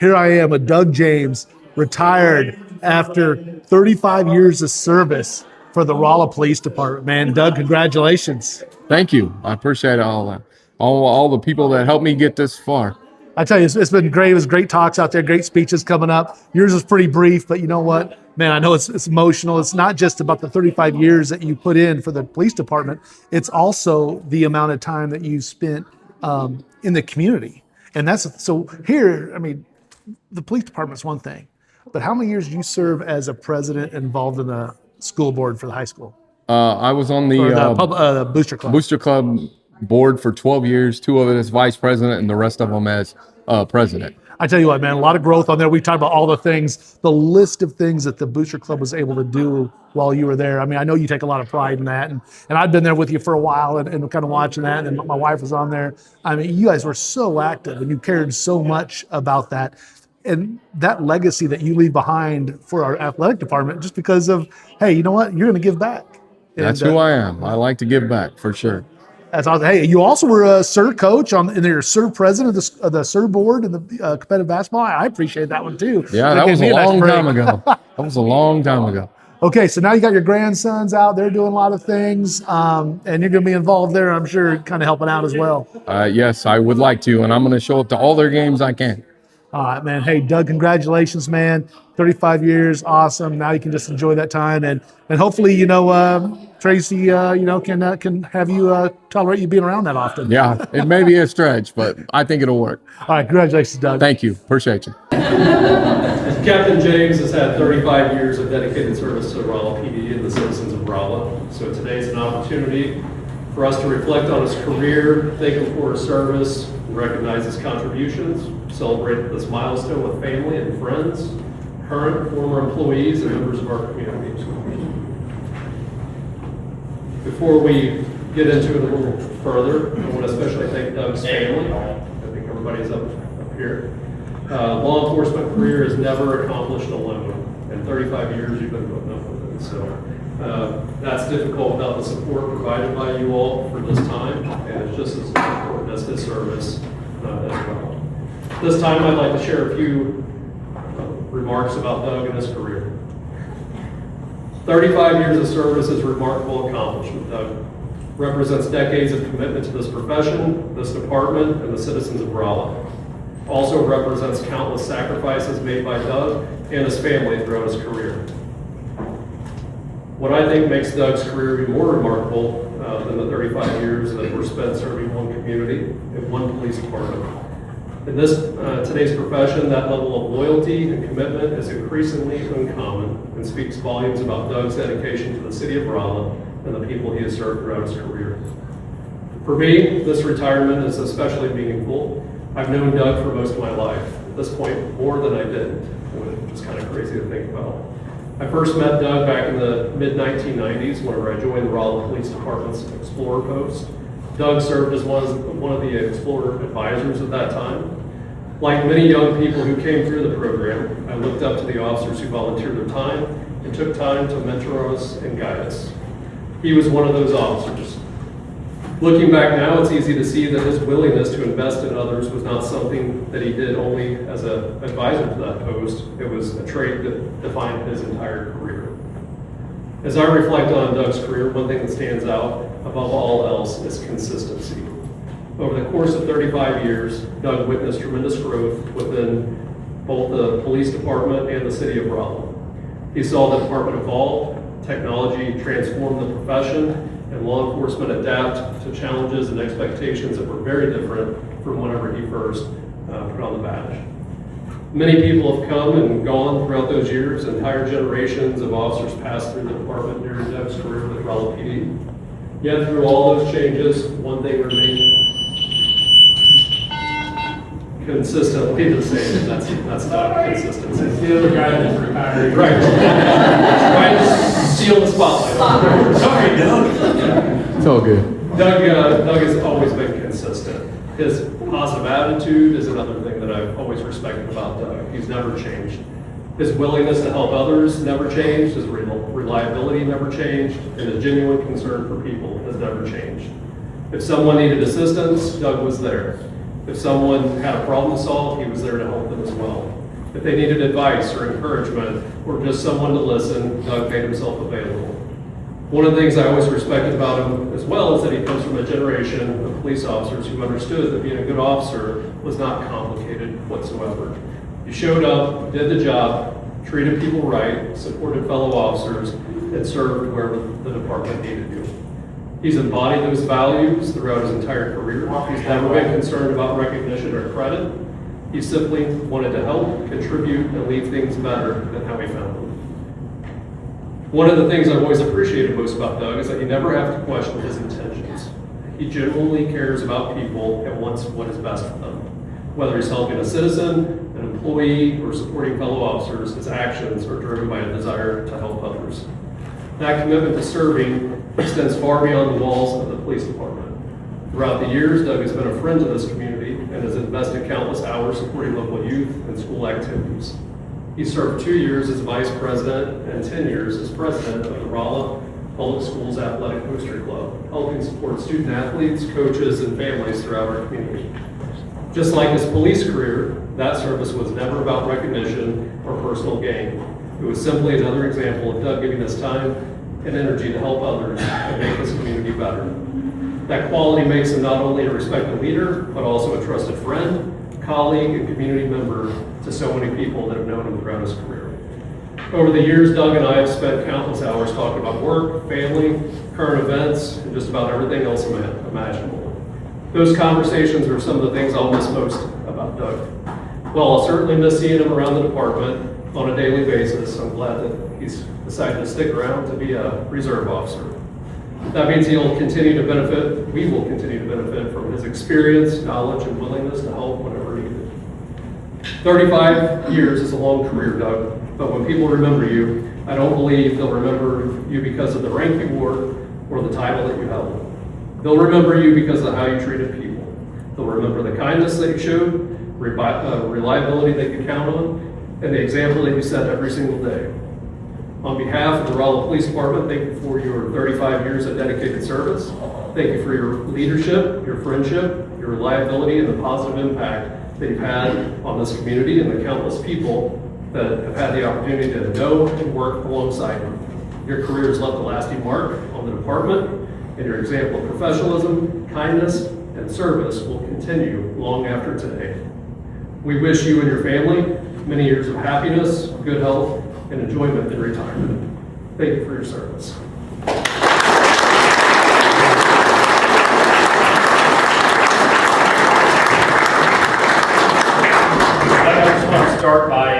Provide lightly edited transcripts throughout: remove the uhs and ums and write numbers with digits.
Here I am, a Doug James, retired after 35 years of service for the Rolla Police Department. Man, Doug, congratulations. Thank you. I appreciate all that. All the people that helped me get this far. I tell you, it's been great. It was great talks out there, great speeches coming up. Yours was pretty brief, but you know what? Man, I know it's emotional. It's not just about the 35 years that you put in for the police department. It's also the amount of time that you spent in the community. And that's so here, I mean, the police department's one thing, but how many years did you serve as a president involved in the school board for the high school? I was on the Booster Club. Booster Club board for 12 years, 2 of it as vice president and the rest of them as president. I tell you what, man, a lot of growth on there. We talked about all the things, the list of things that the Booster Club was able to do while you were there. I mean, I know you take a lot of pride in that. And I've been there with you for a while and kind of watching that. And my wife was on there. I mean, you guys were so active and you cared so much about that. And that legacy that you leave behind for our athletic department, just because of, hey, you know what? You're going to give back. That's who I am. I like to give back for sure. That's awesome. Hey, you also were a SIR coach and you're SIR president of the SIR board and the competitive basketball. I appreciate that one too. Yeah, that was a long time ago. That was a long time ago. Okay, so now you got your grandsons out there doing a lot of things, and you're going to be involved there, I'm sure, kind of helping out as well. Yes, I would like to, and I'm going to show up to all their games I can. All right, man. Hey, Doug, congratulations, man. 35 years, awesome. Now you can just enjoy that time, and hopefully, Tracy, can have you tolerate you being around that often. Yeah, it may be a stretch, but I think it'll work. All right, congratulations, Doug. Thank you. Appreciate you. Captain James has had 35 years of dedicated service to the Rolla PD and the citizens of Rolla. So today's an opportunity for us to reflect on his career, thank him for his service, and recognize his contributions, celebrate this milestone with family and friends, current, former employees, and members of our community. Before we get into it a little further, I want to especially thank Doug's family. I think everybody's up here. Law enforcement career is never accomplished alone, and 35 years you've been putting up with it. So that's difficult without the support provided by you all for this time, and it's just as important as his service as well. This time I'd like to share a few remarks about Doug and his career. 35 years of service is a remarkable accomplishment. Doug represents decades of commitment to this profession, this department, and the citizens of Rolla. Also represents countless sacrifices made by Doug and his family throughout his career. What I think makes Doug's career even more remarkable than the 35 years that were spent serving one community and one police department. In today's profession, that level of loyalty and commitment is increasingly uncommon and speaks volumes about Doug's dedication to the city of Rolla and the people he has served throughout his career. For me, this retirement is especially meaningful. I've known Doug for most of my life. At this point, more than I did, which is kind of crazy to think about. I first met Doug back in the mid-1990s whenever I joined the Rolla Police Department's Explorer post. Doug served as one of the Explorer advisors at that time. Like many young people who came through the program, I looked up to the officers who volunteered their time and took time to mentor us and guide us. He was one of those officers. Looking back now, it's easy to see that his willingness to invest in others was not something that he did only as an advisor to that post. It was a trait that defined his entire career. As I reflect on Doug's career, one thing that stands out above all else is consistency. Over the course of 35 years, Doug witnessed tremendous growth within both the police department and the city of Rolla. He saw the department evolve, technology transform the profession, and law enforcement adapt to challenges and expectations that were very different from whenever he first put on the badge. Many people have come and gone throughout those years. Entire generations of officers passed through the department during Doug's career with Rolla PD. Yet through all those changes, one thing remained consistently the same. That's not consistency. The other guy that's retired. Right. Trying to steal the spotlight. Sorry, Doug. It's all good. Doug has always been consistent. His positive attitude is another thing that I've always respected about Doug. He's never changed. His willingness to help others never changed. His reliability never changed. And his genuine concern for people has never changed. If someone needed assistance, Doug was there. If someone had a problem to solve, he was there to help them as well. If they needed advice or encouragement or just someone to listen, Doug made himself available. One of the things I always respected about him as well is that he comes from a generation of police officers who understood that being a good officer was not complicated whatsoever. You showed up, did the job, treated people right, supported fellow officers, and served wherever the department needed you. He's embodied those values throughout his entire career. He's never been concerned about recognition or credit. He simply wanted to help, contribute, and leave things better than how he found them. One of the things I've always appreciated most about Doug is that you never have to question his intentions. He genuinely cares about people and wants what is best for them. Whether he's helping a citizen, an employee, or supporting fellow officers, his actions are driven by a desire to help others. That commitment to serving extends far beyond the walls of the police department. Throughout the years, Doug has been a friend to this community and has invested countless hours supporting local youth and school activities. He served 2 years as vice president and 10 years as president of the Rolla Police Athletic Booster Club, helping support student athletes, coaches, and families throughout our community. Just like his police career, that service was never about recognition or personal gain. It was simply another example of Doug giving his time and energy to help others and make this community better. That quality makes him not only a respected leader, but also a trusted friend, colleague, and community member to so many people that have known him throughout his career. Over the years, Doug and I have spent countless hours talking about work, family, current events, and just about everything else imaginable. Those conversations are some of the things I'll miss most about Doug. While I'll certainly miss seeing him around the department on a daily basis, I'm glad that he's decided to stick around to be a reserve officer. That means we will continue to benefit from his experience, knowledge, and willingness to help whenever needed. 35 years is a long career, Doug, but when people remember you, I don't believe they'll remember you because of the rank you wore or the title that you held. They'll remember you because of how you treated people. They'll remember the kindness that you showed, reliability they could count on, and the example that you set every single day. On behalf of the Rolla Police Department, thank you for your 35 years of dedicated service. Thank you for your leadership, your friendship, your reliability, and the positive impact that you've had on this community and the countless people that have had the opportunity to know and work alongside you. Your career has left a lasting mark on the department, and your example of professionalism, kindness, and service will continue long after today. We wish you and your family many years of happiness, good health, and enjoyment in retirement. Thank you for your service. I just want to start by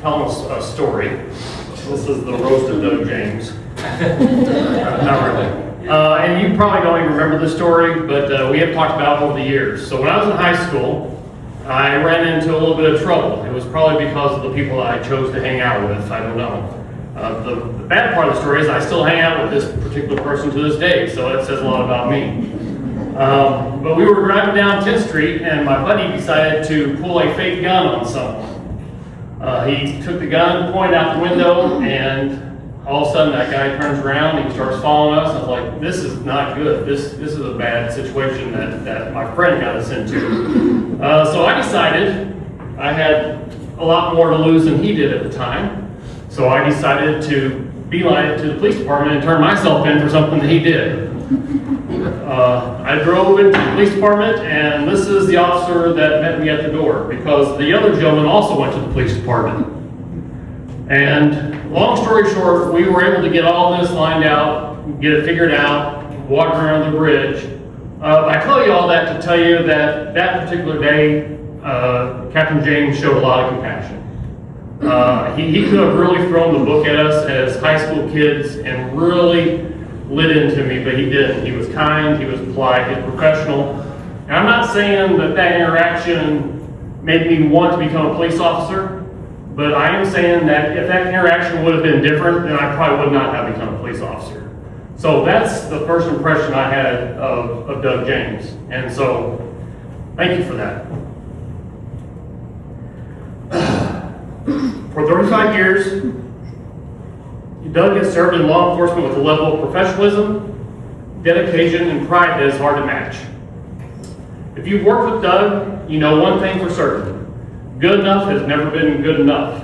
telling us a story. This is the roast of Doug James. Not really. And you probably don't even remember the story, but we have talked about it over the years. So when I was in high school, I ran into a little bit of trouble. It was probably because of the people that I chose to hang out with. I don't know. The bad part of the story is I still hang out with this particular person to this day, so that says a lot about me. But we were driving down 10th Street, and my buddy decided to pull a fake gun on someone. He took the gun, pointed out the window, and all of a sudden that guy turns around and he starts following us. I was like, this is not good. This is a bad situation that my friend got us into. So I decided I had a lot more to lose than he did at the time. So I decided to beeline it to the police department and turn myself in for something that he did. I drove into the police department, and this is the officer that met me at the door, because the other gentleman also went to the police department. And long story short, we were able to get all this lined out, get it figured out, walk around the bridge. I tell you all that to tell you that that particular day, Captain James showed a lot of compassion. He could have really thrown the book at us as high school kids and really lit into me, but he didn't. He was kind, he was polite, he was professional. And I'm not saying that interaction made me want to become a police officer, but I am saying that if that interaction would have been different, then I probably would not have become a police officer. So that's the first impression I had of Doug James. And so, thank you for that. For 35 years, Doug has served in law enforcement with a level of professionalism, dedication, and pride that is hard to match. If you've worked with Doug, you know one thing for certain. Good enough has never been good enough.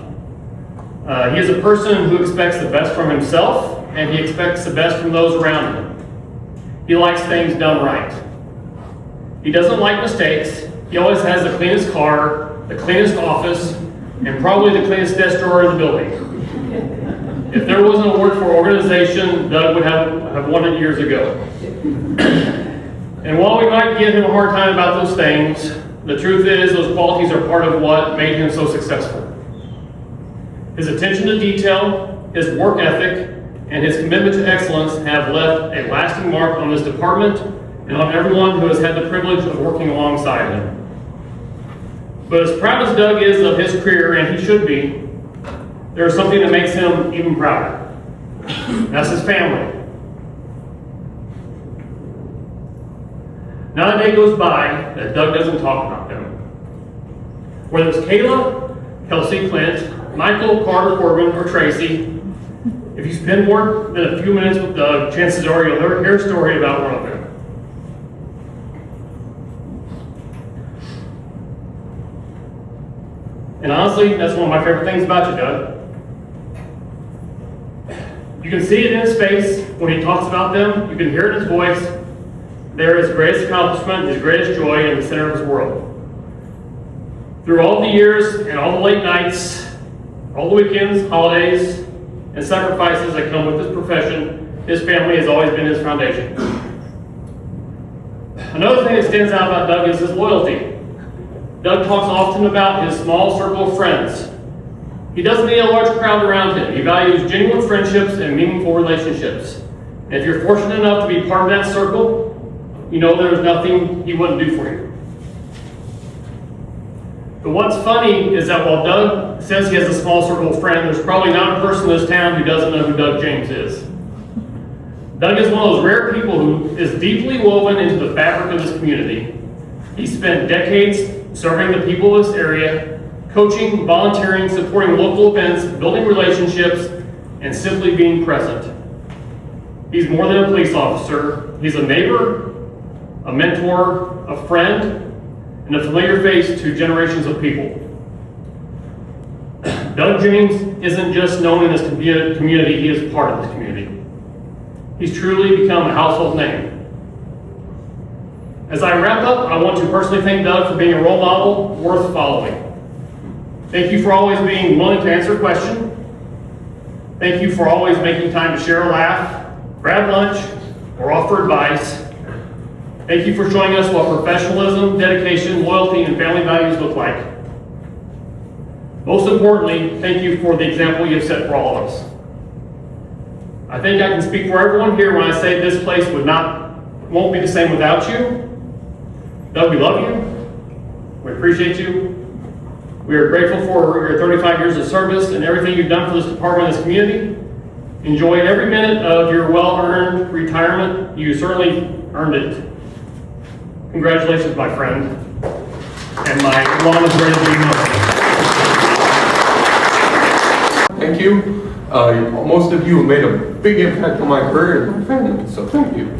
He is a person who expects the best from himself, and he expects the best from those around him. He likes things done right. He doesn't like mistakes. He always has the cleanest car, the cleanest office, and probably the cleanest desk drawer in the building. If there was an award for organization, Doug would have won it years ago. And while we might give him a hard time about those things, the truth is those qualities are part of what made him so successful. His attention to detail, his work ethic, and his commitment to excellence have left a lasting mark on this department and on everyone who has had the privilege of working alongside him. But as proud as Doug is of his career, and he should be, there is something that makes him even prouder. That's his family. Not a day goes by that Doug doesn't talk about them. Whether it's Kayla, Kelsey, Clint, Michael, Carter, Corbin, or Tracy, if you spend more than a few minutes with Doug, chances are you'll hear a story about one of them. And honestly, that's one of my favorite things about you, Doug. You can see it in his face when he talks about them. You can hear it in his voice. They're his greatest accomplishment, his greatest joy, in the center of his world. Through all the years and all the late nights, all the weekends, holidays, and sacrifices that come with this profession, his family has always been his foundation. Another thing that stands out about Doug is his loyalty. Doug talks often about his small circle of friends. He doesn't need a large crowd around him. He values genuine friendships and meaningful relationships. And if you're fortunate enough to be part of that circle, you know there's nothing he wouldn't do for you. But what's funny is that while Doug says he has a small circle of friends, there's probably not a person in this town who doesn't know who Doug James is. Doug is one of those rare people who is deeply woven into the fabric of this community. He spent decades serving the people of this area, coaching, volunteering, supporting local events, building relationships, and simply being present. He's more than a police officer. He's a neighbor, a mentor, a friend, and a familiar face to generations of people. Doug James isn't just known in this community, he is part of this community. He's truly become a household name. As I wrap up, I want to personally thank Doug for being a role model worth following. Thank you for always being willing to answer a question. Thank you for always making time to share a laugh, grab lunch, or offer advice. Thank you for showing us what professionalism, dedication, loyalty, and family values look like. Most importantly, thank you for the example you have set for all of us. I think I can speak for everyone here when I say this place won't be the same without you. Doug, we love you. We appreciate you. We are grateful for your 35 years of service and everything you've done for this department and this community. Enjoy every minute of your well-earned retirement. You certainly earned it. Congratulations, my friend. And my lawn is ready to be mowed. Thank you. Most of you have made a big impact on my career and my family, so thank you.